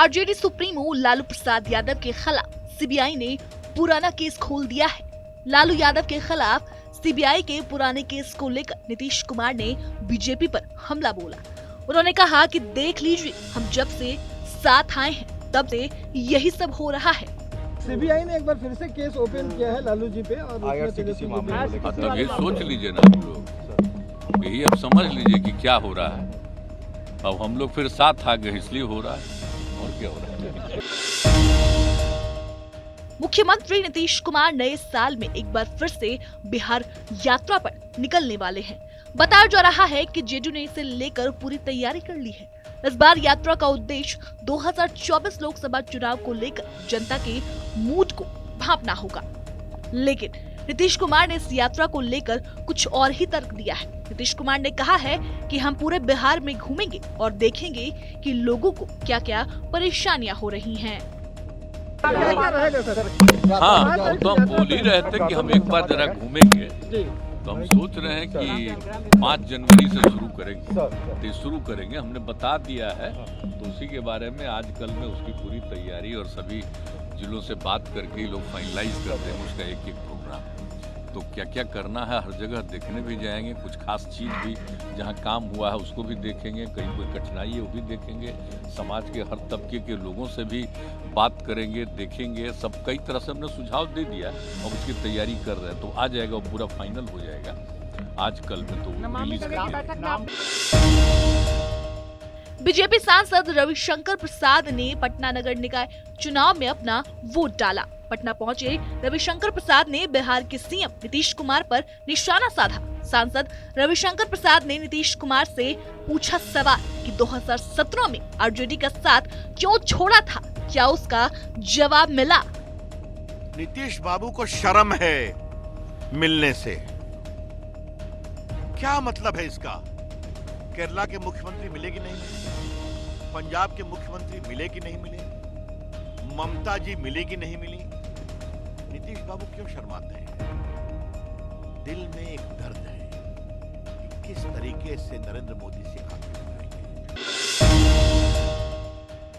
RJD supremo Lalu Prasad Yadav के खिलाफ CBI ने पुराना केस खोल दिया है। लालू यादव के खिलाफ सीबीआई के पुराने केस को लेकर नीतीश कुमार ने बीजेपी पर हमला बोला। उन्होंने कहा कि देख लीजिए, हम जब से साथ आए हैं तब से यही सब हो रहा है। सीबीआई ने एक बार फिर से केस ओपन किया है लालू जी पे और तब ये सोच लीजिए ना आप लोग, यही अब समझ लीजिए कि क्या हो रहा है। अब हम लोग फिर साथ आ गए इसलिए हो रहा है, और क्या हो रहा है। मुख्यमंत्री नीतीश कुमार नए साल में एक बार फिर से बिहार यात्रा पर निकलने वाले हैं। बताया जा रहा है कि जेडीयू ने इसे लेकर पूरी तैयारी कर ली है। इस बार यात्रा का उद्देश्य 2024 लोकसभा चुनाव को लेकर जनता के मूड को भांपना होगा। लेकिन नीतीश कुमार ने इस यात्रा को लेकर कुछ और ही तर्क दिया है। नीतीश कुमार ने कहा है कि हम पूरे बिहार में घूमेंगे और देखेंगे कि लोगों को क्या क्या परेशानियां हो रही हैं। हाँ, तो हम बोल ही रहे थे कि हम एक बार जरा घूमेंगे। तो हम सोच रहे हैं कि 5 जनवरी से शुरू करेंगे। हमने बता दिया है, तो उसी के बारे में आजकल में उसकी पूरी तैयारी और सभी जिलों से बात करके लोग फाइनलाइज करते हैं उसका एक एक प्रोग्राम। तो क्या क्या करना है हर जगह देखने भी जाएंगे। कुछ खास चीज़ भी जहाँ काम हुआ है उसको भी देखेंगे, कहीं कोई कठिनाई है वो भी देखेंगे, समाज के हर तबके के लोगों से भी बात करेंगे, देखेंगे। सब कई तरह से हमने सुझाव दे दिया और उसकी तैयारी कर रहे हैं। तो आ जाएगा, वो पूरा फाइनल हो जाएगा आज कल में, तो रिलीज करेंगे। बीजेपी सांसद रविशंकर प्रसाद ने पटना नगर निकाय चुनाव में अपना वोट डाला। पटना पहुंचे रविशंकर प्रसाद ने बिहार के सीएम नीतीश कुमार पर निशाना साधा। सांसद रविशंकर प्रसाद ने नीतीश कुमार से पूछा सवाल कि 2017 में आरजेडी का साथ क्यों छोड़ा था, क्या उसका जवाब मिला? नीतीश बाबू को शर्म है मिलने से। क्या मतलब है इसका? केरला के मुख्यमंत्री मिले कि नहीं मिले, पंजाब के मुख्यमंत्री मिले कि नहीं मिले, ममता जी मिली कि नहीं मिली, नीतीश बाबू क्यों शर्माते हैं? दिल में एक दर्द है कि किस तरीके से नरेंद्र मोदी से आगे बढ़ेंगे।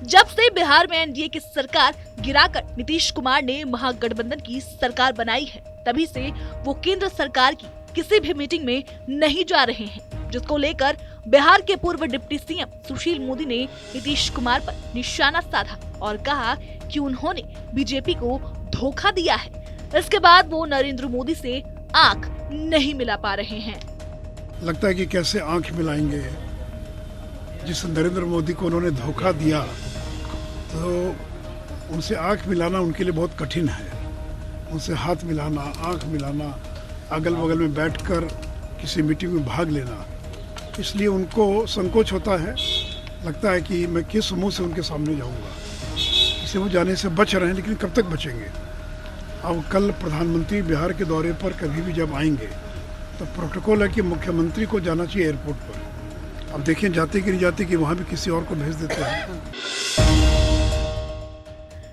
जब से बिहार में एनडीए की सरकार गिराकर नीतीश कुमार ने महागठबंधन की सरकार बनाई है, तभी से वो केंद्र सरकार की किसी भी मीटिंग में नहीं जा रहे हैं, जिसको लेकर बिहार के पूर्व डिप्टी सीएम सुशील मोदी ने नीतीश कुमार पर निशाना साधा और कहा कि उन्होंने बीजेपी को धोखा दिया है। इसके बाद वो नरेंद्र मोदी से आंख नहीं मिला पा रहे हैं। लगता है कि कैसे आंख मिलाएंगे, जिस नरेंद्र मोदी को उन्होंने धोखा दिया, तो उनसे आंख मिलाना उनके लिए बहुत कठिन है। उनसे हाथ मिलाना, आंख मिलाना, अगल बगल में बैठकर किसी मीटिंग में भाग लेना, इसलिए उनको संकोच होता है। लगता है कि मैं किस मुंह से उनके सामने जाऊंगा। इसे वो जाने से बच रहे हैं, लेकिन कब तक बचेंगे? अब कल प्रधानमंत्री बिहार के दौरे पर कभी भी जब आएंगे तो प्रोटोकॉल है कि मुख्यमंत्री को जाना चाहिए एयरपोर्ट पर। अब देखिए जाते कि नहीं जाते कि वहाँ भी किसी और को भेज देते हैं।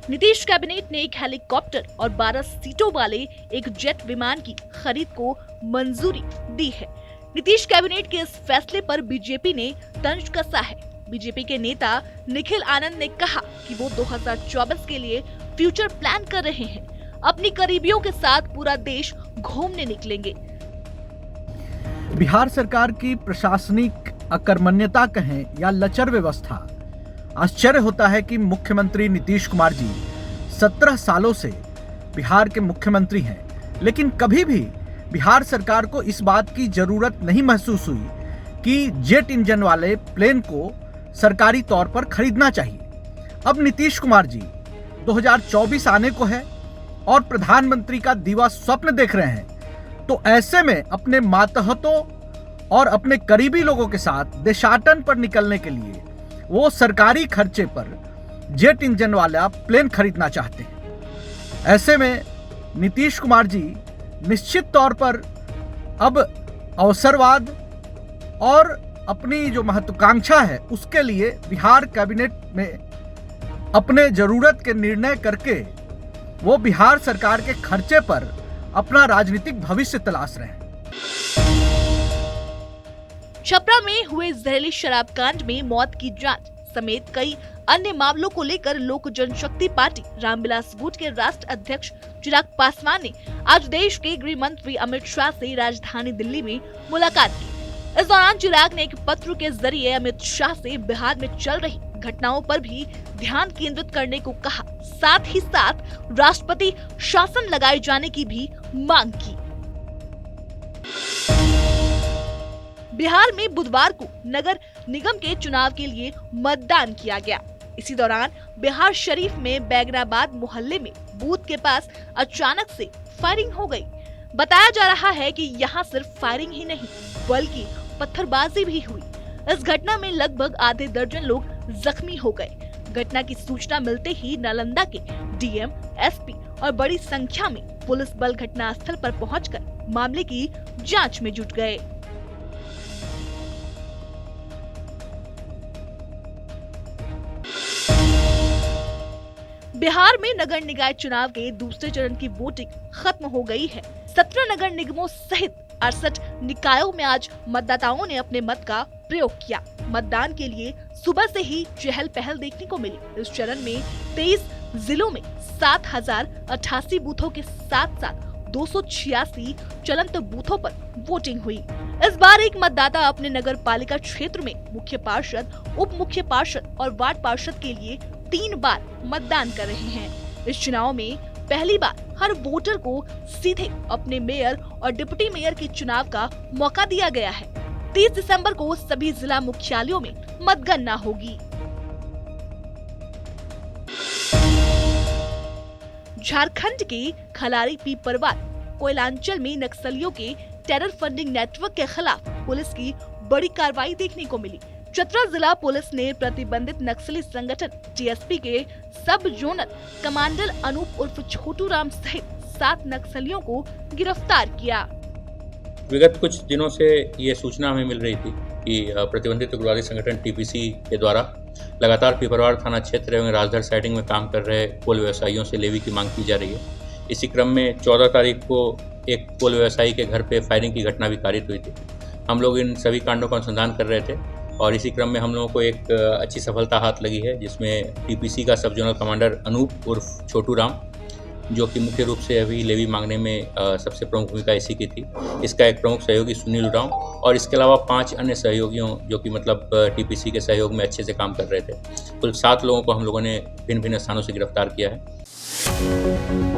नीतीश कैबिनेट ने एक हेलीकॉप्टर और 12 सीटों वाले एक जेट विमान की खरीद को मंजूरी दी है। नीतीश कैबिनेट के इस फैसले पर बीजेपी ने तंज कसा है। बीजेपी के नेता निखिल आनंद ने कहा कि वो 2024 के लिए फ्यूचर प्लान कर रहे हैं। अपनी करीबियों के साथ पूरा देश घूमने निकलेंगे। बिहार सरकार की प्रशासनिक अकर्मण्यता कहें या लचर व्यवस्था, आश्चर्य होता है कि मुख्यमंत्री नीतीश कुमार जी 17 सालों से बिहार के मुख्यमंत्री हैं, लेकिन कभी भी बिहार सरकार को इस बात की जरूरत नहीं महसूस हुई कि जेट इंजन वाले प्लेन को सरकारी तौर पर खरीदना चाहिए। अब नीतीश कुमार जी 2024 आने को है और प्रधानमंत्री का दीवा स्वप्न देख रहे हैं, तो ऐसे में अपने मातहतों और अपने करीबी लोगों के साथ देशाटन पर निकलने के लिए वो सरकारी खर्चे पर जेट इंजन वाला प्लेन खरीदना चाहते हैं। ऐसे में नीतीश कुमार जी निश्चित तौर पर अब अवसरवाद और अपनी जो महत्वाकांक्षा है उसके लिए बिहार कैबिनेट में अपने जरूरत के निर्णय करके वो बिहार सरकार के खर्चे पर अपना राजनीतिक भविष्य तलाश रहे हैं। छपरा में हुए जहरीली शराब कांड में मौत की जांच समेत कई अन्य मामलों को लेकर लोक जनशक्ति पार्टी रामविलास गुट के राष्ट्रीय अध्यक्ष चिराग पासवान ने आज देश के गृह मंत्री अमित शाह से राजधानी दिल्ली में मुलाकात की। इस दौरान चिराग ने एक पत्र के जरिए अमित शाह से बिहार में चल रही घटनाओं पर भी ध्यान केंद्रित करने को कहा, साथ ही साथ राष्ट्रपति शासन लगाए जाने की भी मांग की। बिहार में बुधवार को नगर निगम के चुनाव के लिए मतदान किया गया। इसी दौरान बिहार शरीफ में बैगराबाद मोहल्ले में बूथ के पास अचानक से फायरिंग हो गई। बताया जा रहा है कि यहां सिर्फ फायरिंग ही नहीं बल्कि पत्थरबाजी भी हुई। इस घटना में लगभग आधे दर्जन लोग जख्मी हो गए। घटना की सूचना मिलते ही नालंदा के डीएम, एसपी और बड़ी संख्या में पुलिस बल घटनास्थल पर पहुंचकर मामले की जांच में जुट गए। बिहार में नगर निकाय चुनाव के दूसरे चरण की वोटिंग खत्म हो गई है। 17 नगर निगमों सहित 68 निकायों में आज मतदाताओं ने अपने मत का प्रयोग किया। मतदान के लिए सुबह से ही चहल पहल देखने को मिली। इस चरण में 23 जिलों में 7088 बूथों के साथ साथ 286 चलंत बूथों पर वोटिंग हुई। इस बार एक मतदाता अपने नगर पालिका क्षेत्र में मुख्य पार्षद, उप मुख्य पार्षद और वार्ड पार्षद के लिए 3 बार मतदान कर रहे हैं। इस चुनाव में पहली बार हर वोटर को सीधे अपने मेयर और डिप्टी मेयर के चुनाव का मौका दिया गया है। 30 दिसंबर को सभी जिला मुख्यालयों में मतगणना होगी। झारखंड के खलारी पीपरवार कोयलांचल में नक्सलियों के टेरर फंडिंग नेटवर्क के खिलाफ पुलिस की बड़ी कार्रवाई देखने को मिली। चतरा जिला पुलिस ने प्रतिबंधित नक्सली संगठन टीएसपी के सब जोनल कमांडर अनूप उर्फ छोटू राम सहित 7 नक्सलियों को गिरफ्तार किया। विगत कुछ दिनों से ये सूचना हमें मिल रही थी कि प्रतिबंधित उग्रवादी संगठन टीपीसी के द्वारा लगातार पीपरवार थाना क्षेत्र एवं राजधार साइडिंग में काम कर रहे कोल व्यवसायियों से लेवी की मांग की जा रही है। इसी क्रम में 14 तारीख को एक कोल व्यवसायी के घर पे फायरिंग की घटना भी कारित हुई थी। हम लोग इन सभी कांडों का अनुसंधान कर रहे थे और इसी क्रम में हम लोगों को एक अच्छी सफलता हाथ लगी है, जिसमें टीपीसी का सब जोनल कमांडर अनूप उर्फ छोटू राम, जो कि मुख्य रूप से अभी लेवी मांगने में सबसे प्रमुख भूमिका इसी की थी, इसका एक प्रमुख सहयोगी सुनील उरांव और इसके अलावा 5 अन्य सहयोगियों जो कि मतलब टीपीसी के सहयोग में अच्छे से काम कर रहे थे। कुल 7 लोगों को हम लोगों ने भिन्न भिन्न स्थानों से गिरफ्तार किया है।